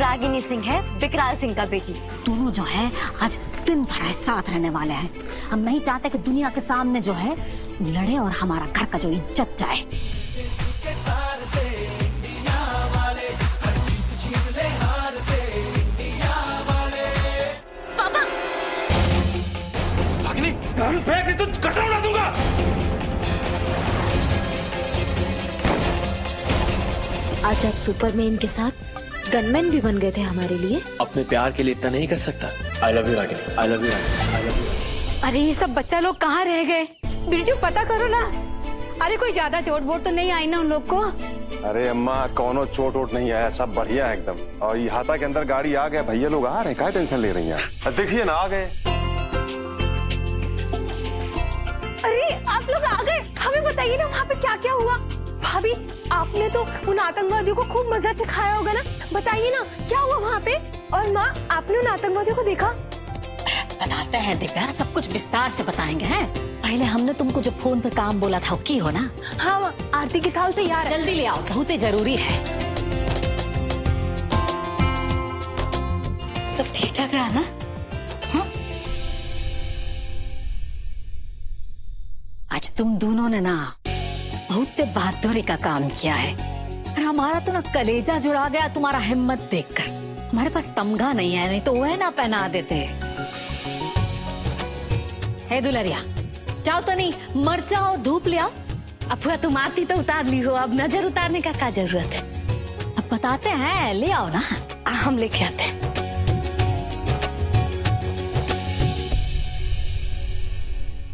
रागिनी सिंह है विकराल सिंह का बेटी। दोनों जो है आज दिन भर साथ रहने वाले हैं। हम नहीं चाहते कि दुनिया के सामने जो है लड़े और हमारा घर का जो इज्जत जाए। पापा रागिनी, फेंक नहीं तो कटरा उड़ा दूंगा। आज आप सुपरमैन के साथ गनमैन भी बन गए थे हमारे लिए। अपने प्यार के लिए इतना नहीं कर सकता। I love you Ragini, I love you Ragini, I love you. अरे ये सब बच्चा लोग कहाँ रह गए? बिरजू पता करो ना। अरे कोई ज्यादा चोट वोट तो नहीं आई ना उन लोग को? अरे अम्मा कोनो चोट वोट नहीं आया, सब बढ़िया है एकदम। और इहाता के अंदर गाड़ी आ गए, भैया लोग आ रहे हैं, क्या टेंशन ले रही हैं? देखिए ना आ गए। अरे आप लोग आ गए, हमें बताइए ना वहाँ पे क्या क्या हुआ। भाभी आपने तो उन आतंकवादियों को खूब मजा चखाया होगा ना, बताइए ना क्या हुआ वहाँ पे। और माँ आपने उन आतंकवादियों को देखा? बताते हैं दिव्या, सब कुछ विस्तार से बताएंगे हैं। पहले हमने तुमको जो फोन पर काम बोला था वो की हो ना? हाँ आरती की थाल तैयार है, जल्दी ले आओ, बहुत ही जरूरी है। सब ठीक ठाक रहा ना? हाँ? आज तुम दोनों ने ना बहुत बहादुरी का काम किया है। और हमारा तो ना कलेजा जुड़ा गया तुम्हारा हिम्मत देखकर। हमारे पास तमगा नहीं है, नहीं तो वह ना पहना देते। हे दुलरिया, जाओ तो नहीं मरचा और धूप ले आओ। अफुआ तुम आती तो उतार ली हो, अब नजर उतारने का क्या जरूरत है? अब बताते हैं, ले आओ ना। हम लेके आते हैं।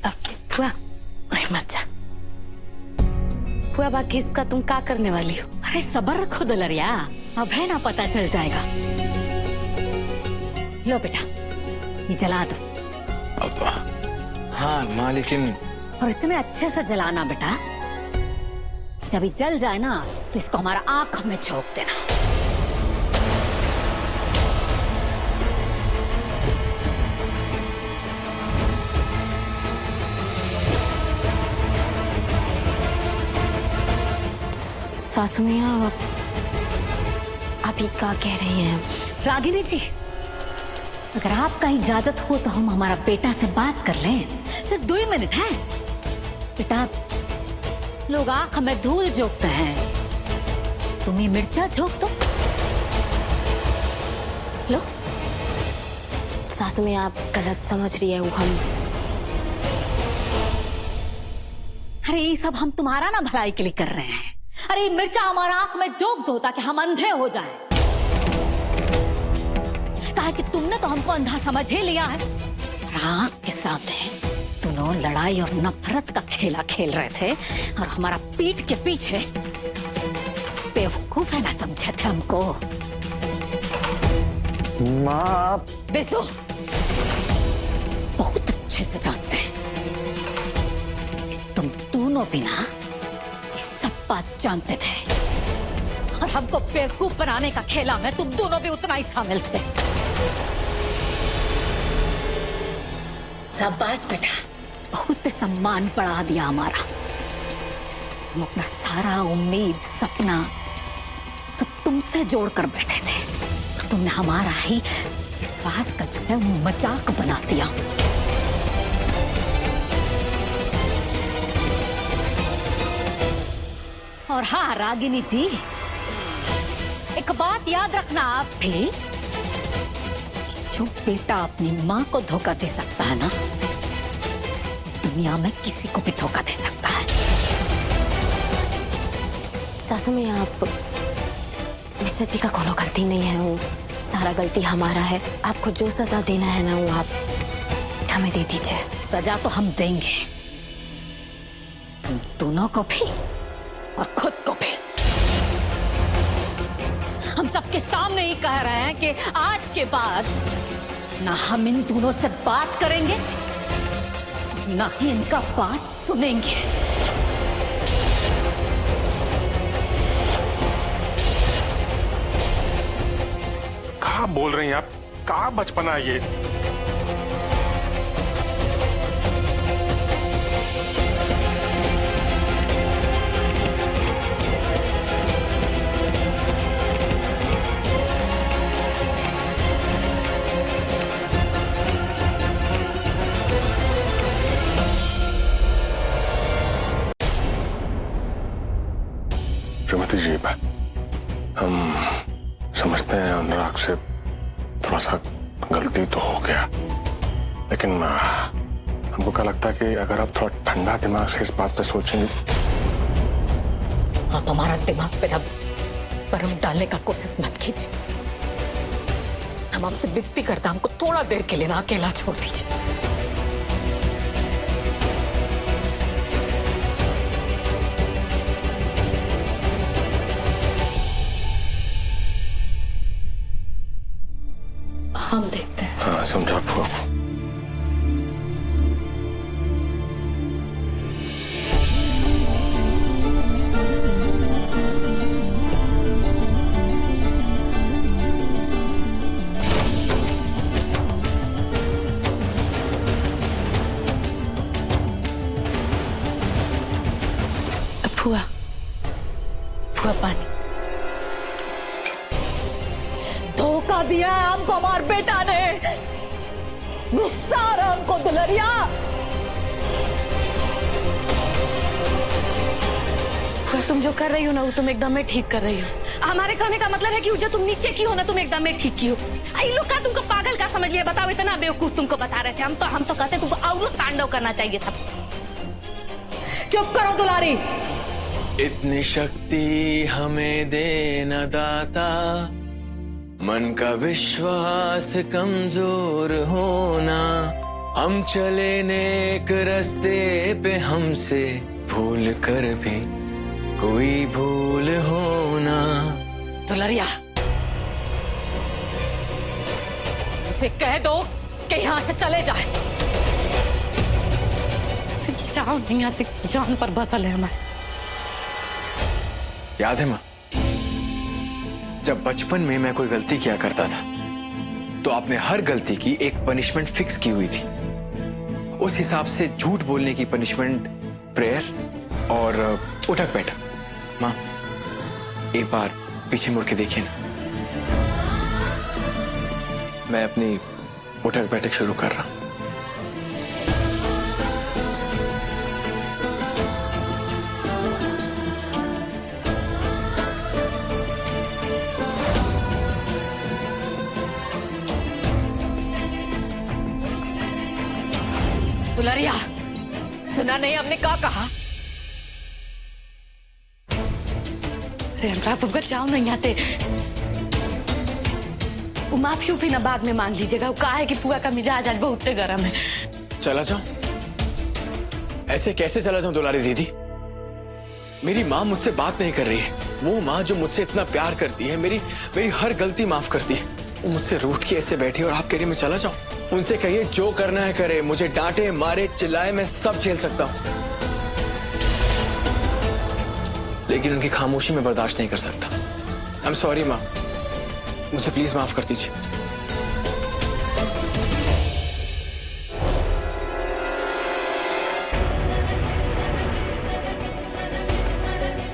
अब फुआ मरचा। फुआ बाकी इसका तुम क्या करने वाली हो? अरे सब्र रखो दुलरिया, अब है ना पता चल जाएगा। लो बेटा, ये जला दो। अब हाँ माँ, लेकिन और इतने अच्छे से जलाना बेटा, जब ये जल जाए ना तो इसको हमारा आंख में झोंक देना। सासू मियाँ आप ये क्या कह रही हैं? रागिनी जी, अगर आपका इजाजत हो तो हम हमारा बेटा से बात कर लें। सिर्फ 2 मिनट है बेटा। लोग आंख में धूल झोंकते हैं, तुम्हें मिर्चा झोंक दो। लो। सासू मियाँ आप गलत समझ रही है। वो हम अरे ये सब हम तुम्हारा ना भलाई के लिए कर रहे हैं। अरे मिर्चा हमारा आंख में झोंक दो ताकि हम अंधे हो जाएं। कहा कि तुमने तो हमको अंधा समझ ही लिया है। और आंख के सामने दोनों लड़ाई और नफरत का खेला खेल रहे थे और हमारा पीठ के पीछे बेवकूफ है ना समझे थे हमको। माँ बेसो बहुत अच्छे से जानते हैं कि तुम दोनों भी ना सब बात जानते थे और हमको बेवकूफ बनाने का खेला में तुम दोनों भी उतना ही शामिल थे। शाबाश बेटा, बहुत सम्मान बढ़ा दिया हमारा। हम अपना सारा उम्मीद सपना सब तुमसे जोड़कर बैठे थे और तुमने हमारा ही विश्वास का जो है मजाक बना दिया। और हाँ रागिनी जी, एक बात याद रखना आप भी, जो बेटा अपनी माँ को धोखा दे सकता है ना, दुनिया में किसी को भी धोखा दे सकता है। सासू मियाँ आप मिश्रा जी का कोनो गलती नहीं है, वो सारा गलती हमारा है। आपको जो सजा देना है ना वो आप हमें दे दीजिए। सजा तो हम देंगे, तुम दोनों को भी और खुद को भी। हम सबके सामने ही कह रहे हैं कि आज के बाद ना हम इन दोनों से बात करेंगे ना ही इनका बात सुनेंगे। कहाँ बोल रही हैं आप? कहाँ बचपना है ये? समझते हैं अनुराग से थोड़ा सा गलती तो हो गया, लेकिन हमको क्या लगता है कि अगर आप थोड़ा ठंडा दिमाग से इस बात पे सोचेंगे। आप हमारा दिमाग पे ना बर्फ डालने का कोशिश मत कीजिए। हम आपसे विनती करते हैं, हमको थोड़ा देर के लिए ना अकेला छोड़ दीजिए। हम देखते हैं। हाँ, समझा फुआ को। फुआ, फुआ पानी। धोखा दिया है हमको हमारे बेटा ने। गुस्सा आ रहा हमको दुलरिया। फुआ, तुम जो कर रही हो ना वो तुम एकदम में ठीक कर रही हो। हमारे कहने का मतलब है कि जो तुम नीचे की हो ना तुम एकदम में ठीक की हो। आई लोग का तुमको पागल का समझ लिया? बताओ, इतना बेवकूफ तुमको बता रहे थे। हम तो कहते तुमको और तांडव करना चाहिए था। चुप करो दुलारी। इतनी शक्ति हमें देना दाता, मन का विश्वास कमजोर होना। हम चले नेक रास्ते पे, हमसे भूल कर भी कोई भूल होना। दुलरिया, उसे कह दो कि यहाँ से चले जाए। जाओ नहीं, यहाँ से जान पर बसल है हमारे। याद है माँ, जब बचपन में मैं कोई गलती किया करता था तो आपने हर गलती की एक पनिशमेंट फिक्स की हुई थी। उस हिसाब से झूठ बोलने की पनिशमेंट प्रेयर और उठक बैठक। माँ, एक बार पीछे मुड़ के देखिए ना, मैं अपनी उठक बैठक शुरू कर रहा हूं। दुलरिया, सुना नहीं हमने क्या कहा? तुमको जाओ ना यहाँ से। वो माफी भी ना बाद में मांग लीजिएगा। वो कहा है कि पुआ का मिजाज आज बहुत गर्म है। चला जाऊं? ऐसे कैसे चला जाऊं दुलारी दीदी? मेरी माँ मुझसे बात नहीं कर रही है। वो माँ जो मुझसे इतना प्यार करती है, मेरी हर गलती माफ करती है, वो मुझसे रूठ के ऐसे बैठी और आप कह रही मैं चला जाऊं? उनसे कहिए जो करना है करे, मुझे डांटे मारे चिल्लाए मैं सब झेल सकता हूं, लेकिन उनकी खामोशी में बर्दाश्त नहीं कर सकता। आई एम सॉरी माँ, मुझे प्लीज माफ कर दीजिए।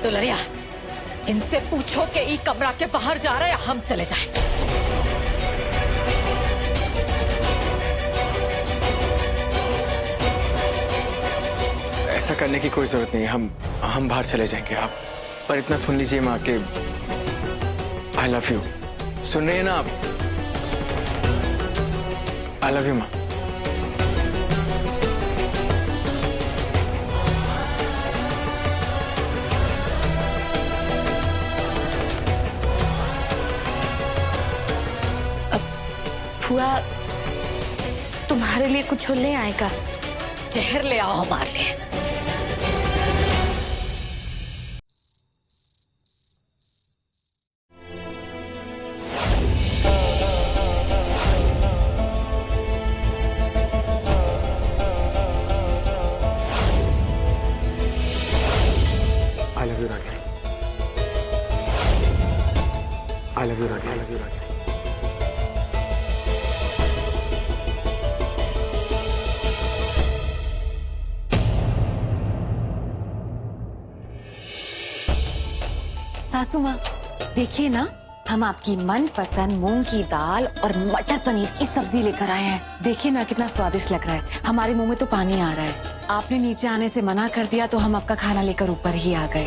दुलरिया, इनसे पूछो कि ई कमरा के बाहर जा रहे हैं, हम चले जाएं। ऐसा करने की कोई जरूरत नहीं, हम बाहर चले जाएंगे। आप पर इतना सुन लीजिए माँ के आई लव यू। सुन रहे हैं ना आप? आई लव यू माँ। फुआ, तुम्हारे लिए कुछ ले आएगा? जहर ले आओ हमारे लिए। I love you Ragini. I love you Ragini. I love you Ragini. सासू माँ, देखिए ना, हम आपकी मनपसंद मूंग की दाल और मटर पनीर की सब्जी लेकर आए हैं। देखिए ना कितना स्वादिष्ट लग रहा है। हमारे मुंह में तो पानी आ रहा है। आपने नीचे आने से मना कर दिया तो हम आपका खाना लेकर ऊपर ही आ गए।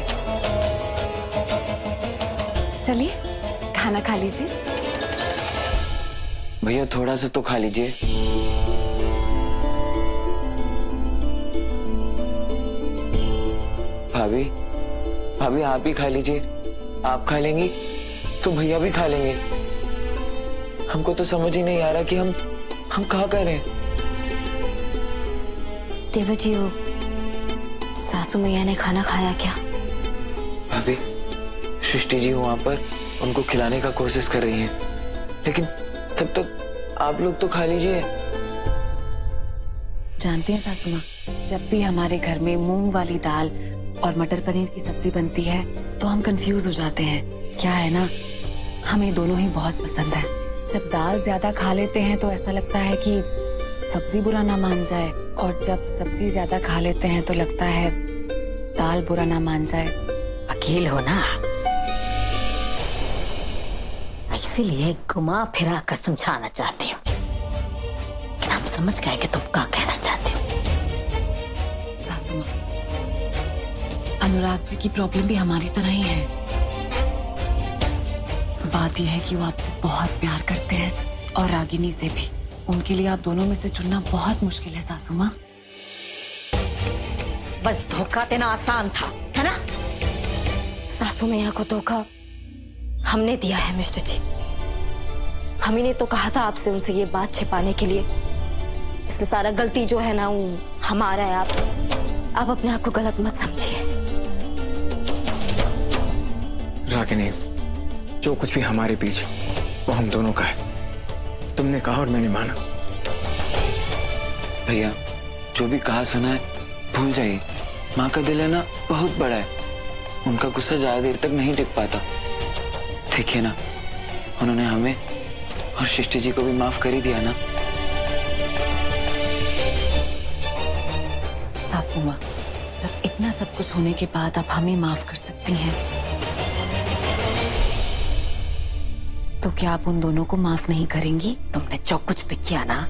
चलिए खा खाना खा लीजिए। भैया थोड़ा सा तो खा लीजिए। भाभी भाभी आप ही खा लीजिए। आप खा लेंगी तो भैया भी खा लेंगे। हमको तो समझ ही नहीं आ रहा कि हम कहाँ करें। देवर जी, वो सासू मैया ने खाना खाया क्या? भाभी सृष्टि जी वहां पर उनको खिलाने का कोशिश कर रही हैं, लेकिन तब तक आप लोग तो खा लीजिए। जानती हैं सासू माँ, जब भी हमारे घर में मूंग वाली दाल और मटर पनीर की सब्जी बनती है तो हम कंफ्यूज हो जाते हैं। क्या है ना, हमें दोनों ही बहुत पसंद है। जब दाल ज्यादा खा लेते हैं तो ऐसा लगता है कि सब्जी बुरा ना मान जाए, और जब सब्जी ज्यादा खा लेते हैं तो लगता है दाल बुरा ना मान जाए। अकेल हो ना, इसीलिए घुमा फिरा कर समझाना चाहती हूँ, लेकिन हम समझ गए कि तुम क्या कहना चाहती हो। सासू माँ, अनुराग जी की प्रॉब्लम भी हमारी तरह ही है। बात यह है कि वो आपसे बहुत प्यार करते हैं और रागिनी से भी। उनके लिए आप दोनों में से चुनना बहुत मुश्किल है सासू माँ। बस धोखा देना आसान था, है ना? सासू मैया को धोखा हमने दिया है मिस्टर जी। हम ही ने तो कहा था आपसे उनसे ये बात छिपाने के लिए, इसलिए सारा गलती जो है ना वो हमारा है। आप अपने आप को गलत मत समझिए। रागिनी, जो कुछ भी हमारे बीच वो हम दोनों का है। तुमने कहा और मैंने माना। भैया जो भी कहा सुना है भूल जाइए। माँ का दिल है ना बहुत बड़ा है, उनका गुस्सा ज्यादा देर तक नहीं टिक पाता। देखिए ना, उन्होंने हमें और सृष्टि जी को भी माफ कर ही दिया ना। सासू माँ, जब इतना सब कुछ होने के बाद आप हमें माफ कर सकती हैं, तो क्या आप उन दोनों को माफ नहीं करेंगी? तुमने जो कुछ भी किया ना,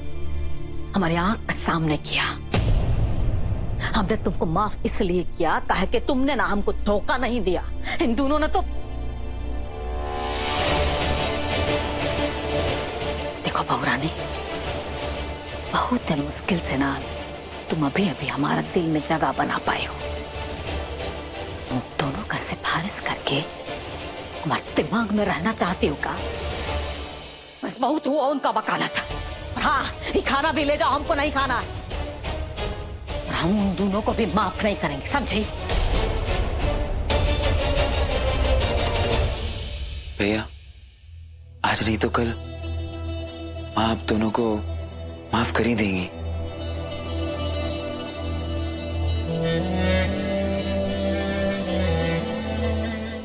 हमारी आंख के सामने किया। हमने तुमको माफ इसलिए किया कहे कि तुमने ना हमको धोखा नहीं दिया। इन दोनों ने तो देखो बहुरानी, बहुत मुश्किल से ना तुम अभी अभी हमारा दिल में जगह बना पाए हो। उन दोनों का सिफारिश करके हमारे दिमाग में रहना चाहती हो का? बस बहुत हुआ उनका वकालत। और हाँ, ये खाना भी ले जाओ, हमको नहीं खाना है। और हम उन दोनों को भी माफ नहीं करेंगे, समझी? भैया आज नहीं तो कल माँ आप दोनों को माफ कर ही देंगी।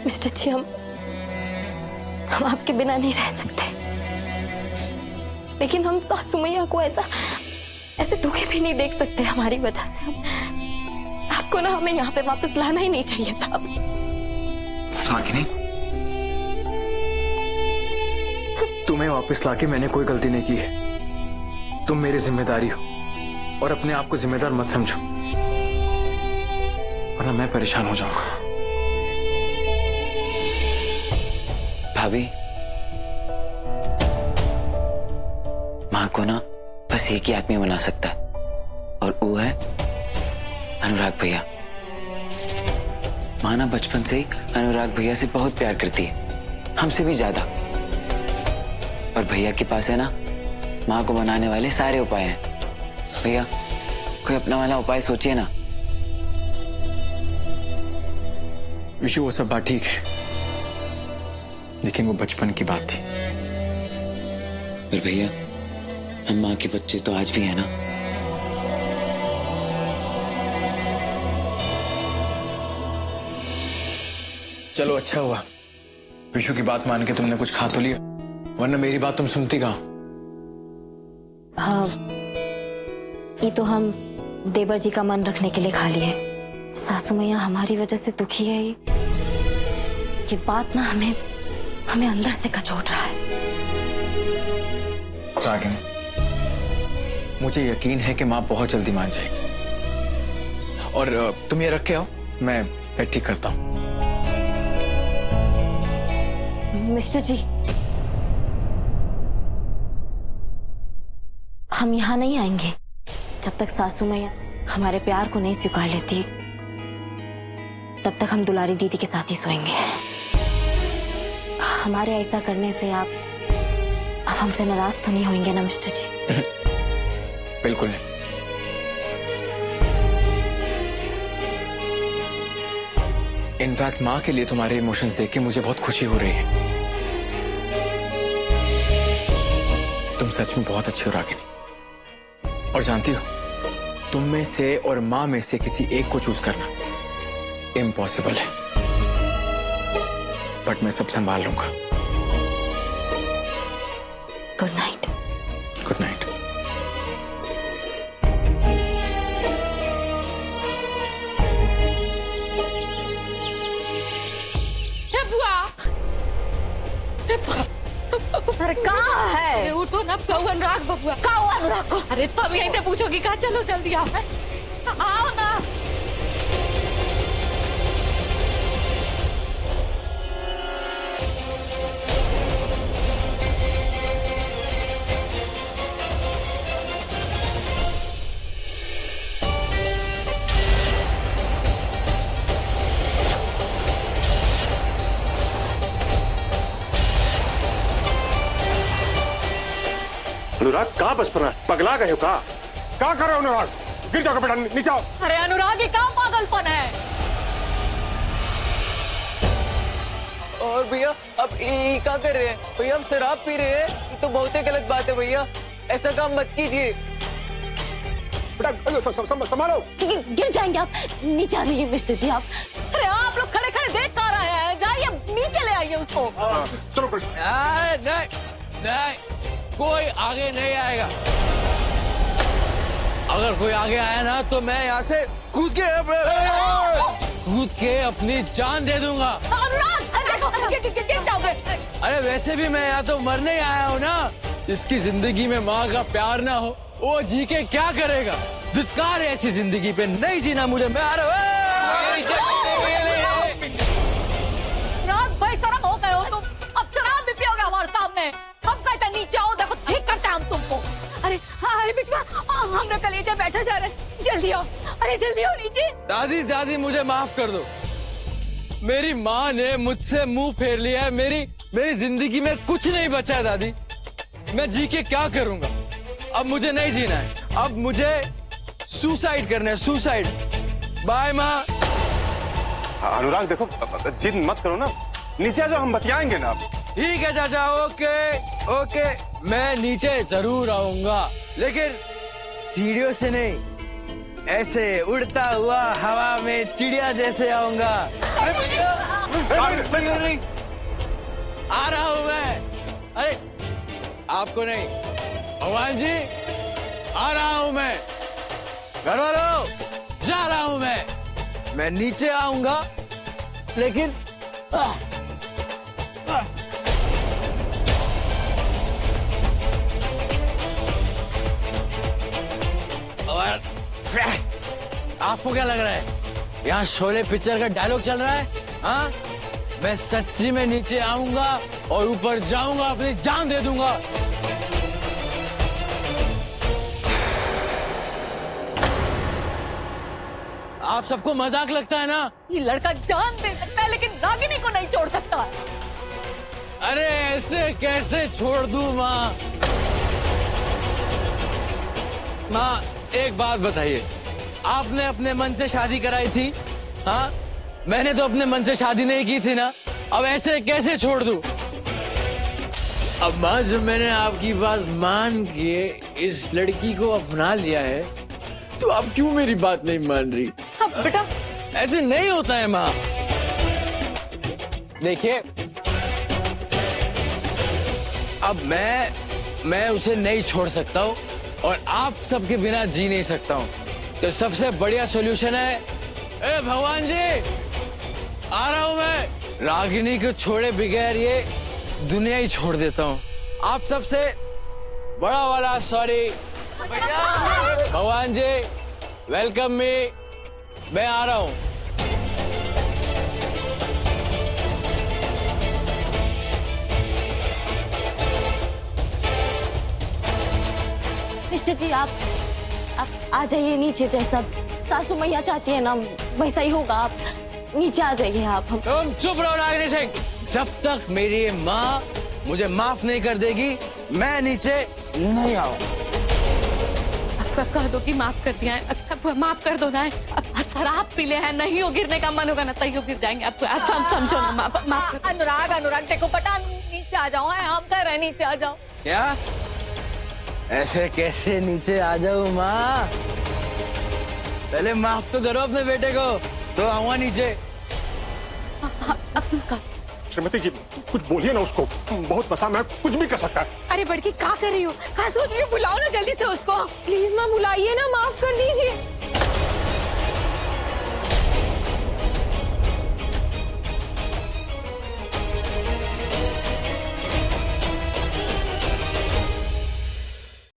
मिस्टर जी, हम आपके बिना नहीं रह सकते, लेकिन हम सासू मैया को ऐसे दुखी भी नहीं देख सकते हमारी वजह से। हम आपको ना हमें यहाँ पे वापस लाना ही नहीं चाहिए था। रागिनी, तुम्हें वापस लाके मैंने कोई गलती नहीं की है। तुम मेरी जिम्मेदारी हो और अपने आप को जिम्मेदार मत समझो, वरना मैं परेशान हो जाऊंगा। भाभी माँ को ना बस एक ही आदमी बना सकता है, और वो है अनुराग भैया। माँ ना बचपन से ही अनुराग भैया से बहुत प्यार करती है, हमसे भी ज्यादा। और भैया के पास है ना माँ को बनाने वाले सारे उपाय हैं। भैया कोई अपना वाला उपाय सोचिए ना। विशु, वो सब बात ठीक है, लेकिन वो बचपन की बात थी। पर भैया हम माँ के बच्चे तो आज भी है ना। चलो अच्छा हुआ विशु की बात मान के तुमने कुछ खा तो लिया, वरना मेरी बात तुम सुनती कहाँ। हाँ, ये तो हम देवर जी का मन रखने के लिए खा लिए। सासू मैया हमारी वजह से दुखी है, ये बात ना हमें अंदर से कचोट रहा है। रागिनी, मुझे यकीन है कि माँ बहुत जल्दी मान जाएगी। और तुम ये रख के आओ, मैं ठीक करता हूँ। मिस्टर जी, हम यहाँ नहीं आएंगे जब तक सासू मैया हमारे प्यार को नहीं स्वीकार लेती। तब तक हम दुलारी दीदी के साथ ही सोएंगे। हमारे ऐसा करने से आप अब हमसे नाराज तो नहीं होंगे ना मिस्टर जी? बिल्कुल नहीं। इनफैक्ट माँ के लिए तुम्हारे इमोशंस देख के मुझे बहुत खुशी हो रही है। तुम सच में बहुत अच्छी हो रागिनी। और जानती हो, तुम में से और माँ में से किसी एक को चूज करना इम्पॉसिबल है, बट मैं सब संभाल लूंगा। Good night. Good night. अरे कहाँ है? उठो ना, कहूँ अनुराग बबुआ। कहाँ हुआ अनुराग को? अरे तुम यहीं पे पूछोगी कहाँ? चलो जल्दी आओ, आओ ना। अनुराग कहाँ बस पड़ा? पगला गए हो कहाँ? क्या कर रहे हो अनुराग? गिर जाओगे बेटा, नीचे आओ। अरे अनुराग ये क्या पागलपन है? और भैया अब ये क्या कर रहे हैं? भैया हम शराब पी रहे हैं, ये तो बहुत ही गलत बात है भैया, ऐसा काम मत कीजिए। बेटा संभालो। गिर जाएंगे आप। नीचे आ जाइए मिस्टर जी आप। अरे आप लोग खड़े खड़े देख कर रहे हैं, जाइए नीचे ले आइए उसको। चलो नहीं, नहीं, कोई आगे नहीं आएगा। अगर कोई आगे आया ना तो मैं यहाँ से कूद के अपनी जान दे दूंगा। गिर जाओगे। अरे वैसे भी मैं यहाँ तो मरने आया हूँ ना। जिसकी जिंदगी में माँ का प्यार ना हो वो जी के क्या करेगा? धिक्कार है ऐसी जिंदगी पे, नहीं जीना मुझे। मैं आ रहा भाई शर्म हो गए हो तुम, अब शराब भी पियोगे हमारे सामने। हम कहते नीचे आओ, देखो ठीक करते हैं हम तुमको। अरे अरे बिटवा, हम लोग कलेजा बैठा जा रहे हैं, जल्दी आओ। अरे जल्दी आओ नीचे। दादी, दादी मुझे माफ कर दो। मेरी माँ ने मुझसे मुंह फेर लिया है। मेरी जिंदगी में कुछ नहीं बचा है दादी। मैं जी के क्या करूंगा? अब मुझे नहीं जीना है, अब मुझे सुसाइड करना है, सुसाइड। बाय माँ। अनुराग देखो, जिद मत करो ना, नीचे आ जाओ, हम बतियाएंगे ना। ठीक है चाचा, ओके ओके, मैं नीचे जरूर आऊंगा, लेकिन सीढ़ियों से नहीं, ऐसे उड़ता हुआ हवा में चिड़िया जैसे आऊंगा। आ रहा हूं मैं। अरे आपको नहीं, भगवान जी, आ रहा हूं मैं। घर वालों, जा रहा हूं मैं नीचे आऊंगा, लेकिन और आपको क्या लग रहा है यहाँ शोले पिक्चर का डायलॉग चल रहा है? हाँ, मैं सच्ची में नीचे आऊंगा और ऊपर जाऊंगा, अपनी जान दे दूंगा। आप सबको मजाक लगता है ना? ये लड़का जान दे सकता है लेकिन रागिनी को नहीं छोड़ सकता। अरे ऐसे कैसे छोड़ दूं माँ? माँ एक बात बताइए, आपने अपने मन से शादी कराई थी? हाँ, मैंने तो अपने मन से शादी नहीं की थी ना, अब ऐसे कैसे छोड़ दूं? अब माँ, जब मैंने आपकी बात मान के इस लड़की को अपना लिया है, तो आप क्यों मेरी बात नहीं मान रही? अब बेटा ऐसे नहीं होता है माँ। देखिए, अब मैं उसे नहीं छोड़ सकता हूँ और आप सबके बिना जी नहीं सकता हूँ, तो सबसे बढ़िया सॉल्यूशन है, ए भगवान जी, आ रहा हूँ मैं। रागिनी को छोड़े बगैर ये दुनिया ही छोड़ देता हूँ। आप सबसे बड़ा वाला सॉरी। भगवान जी, वेलकम मी, मैं आ रहा हूँ। मिस्टर जी आप आ जाइए नीचे, जैसा सासू मैया चाहती है ना वैसा ही होगा। आप नीचे आ जाइए आप। तुम चुप रहो नागिनी सिंह, जब तक मेरी माँ मुझे माफ नहीं कर देगी मैं नीचे नहीं आऊंगा। कह दो कि माफ कर दिया है, माफ कर दो ना। शराब पी ले है, नहीं हो गिरने का मन होगा ना तैयो गिर जाएंगे। आपको आप समझो ना, माफ अनुराग देखो बेटा, नीचे आ जाओ, हम कह रहे नीचे आ जाओ। क्या ऐसे कैसे नीचे आ जाऊं माँ? पहले माफ तो करो अपने बेटे को, तो आऊंगा नीचे। श्रीमती जी कुछ बोलिए ना उसको, बहुत पसंद, मैं कुछ भी कर सकता है। अरे बड़की क्या कर रही हो? हाँ सोच रही हो, बुलाओ ना जल्दी से उसको। प्लीज माँ बुलाइए ना, माफ कर दीजिए।